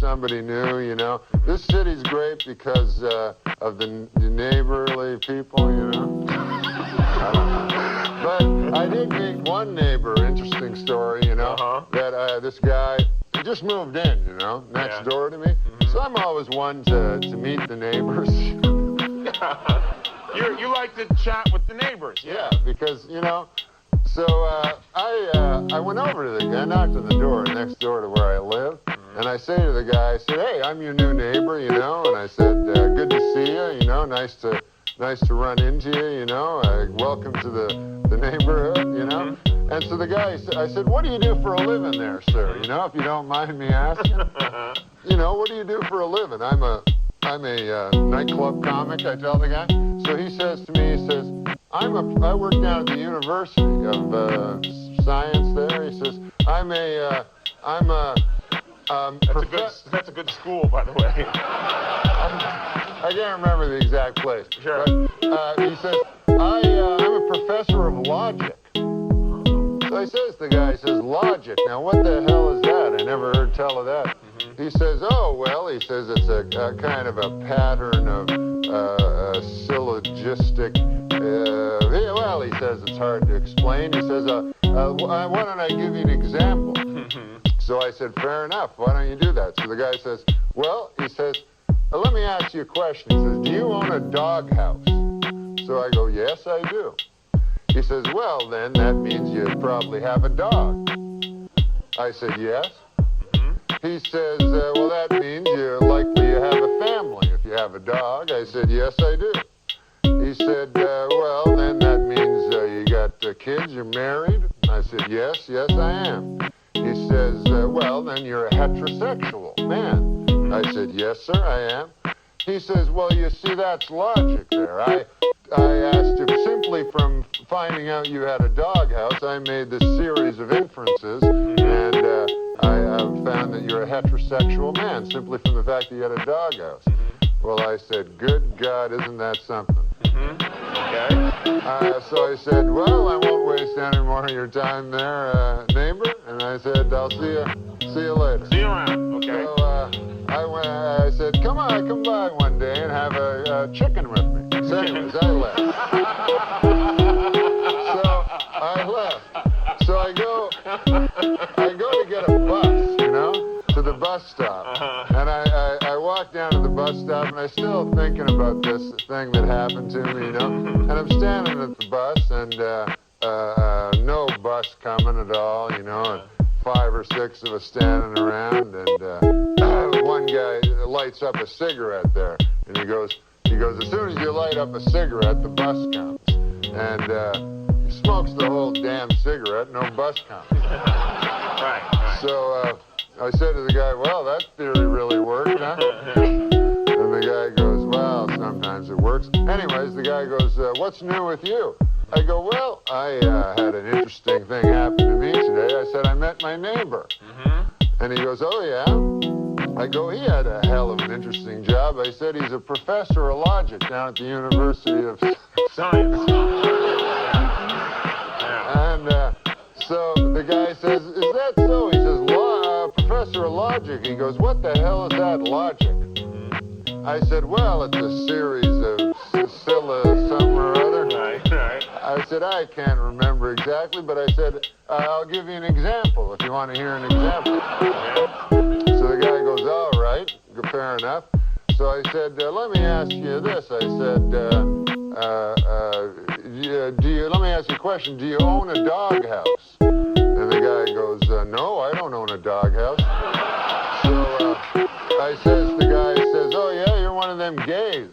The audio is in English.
somebody new, you know. This city's great because of the neighborly people, you know. But I did meet one neighbor, interesting story, you know, that this guy just moved in, you know, next door to me. So I'm always one to meet the neighbors. You like to chat with the neighbors. Yeah, because, you know, so I went over to the guy, knocked on the door next door to where I live, and I say to the guy, I said, hey, I'm your new neighbor, you know, and I said, good to see you, you know, nice to run into you, you know, welcome to the neighborhood, you know. And so the guy, I said, what do you do for a living there, sir? You know, if you don't mind me asking. You know, what do you do for a living? I'm a nightclub comic, I tell the guy. So he says to me, he says, I work down at the University of Science there. He says, That's a good school, by the way. I can't remember the exact place. Sure. But he says, I'm a professor of logic. So he says, the guy says, logic. Now, what the hell is that? I never heard tell of that. He says, oh, well, he says it's a kind of a pattern of syllogistic, well, he says it's hard to explain. He says, why don't I give you an example? So I said, fair enough. Why don't you do that? So the guy says, well, he says, let me ask you a question. He says, do you own a doghouse? So I go, yes, I do. He says, well, then that means you probably have a dog. I said, yes. He says, well, that means you're likely to have a family if you have a dog. I said, yes, I do. He said, well, then that means you got kids, you're married. I said, yes, I am. He says, well, then you're a heterosexual man. I said, yes, sir, I am. He says, well, you see, that's logic there. I asked him, simply from finding out you had a doghouse, I made this series of inferences, and I found that you're a heterosexual man, simply from the fact that you had a doghouse. Well, I said, good God, isn't that something? Okay. So I said, well, I won't waste any more of your time there, neighbor. And I said, I'll see you later. See you around. Okay. So I said, come by one day and have a chicken with me. So anyways, I left. So I go to get a bus, you know, to the bus stop. And I walk down to the bus stop, and I'm still thinking about this thing that happened to me, you know. And I'm standing at the bus, and no bus coming at all, you know, and 5 or 6 of us standing around, and one guy lights up a cigarette there, and he goes, as soon as you light up a cigarette, the bus comes. And he smokes the whole damn cigarette, no bus comes. Right. So I said to the guy, well, that theory really worked, huh? And the guy goes, well, sometimes it works. Anyways, the guy goes, what's new with you? I go, well, I had an interesting thing happen to me today. I said, I met my neighbor. And he goes, oh, yeah? I go, he had a hell of an interesting job. I said, he's a professor of logic down at the University of Science. And so the guy says, is that so? He says, professor of logic. He goes, what the hell is that logic? I said, well, it's a series of Scylla some or other. Right. I said, I can't remember exactly, but I said, I'll give you an example if you want to hear an example. So the guy goes, all right, fair enough. So I said, let me ask you this. I said, let me ask you a question. Do you own a doghouse? And the guy goes, no, I don't own a doghouse. So the guy says, oh, yeah, you're one of them gays.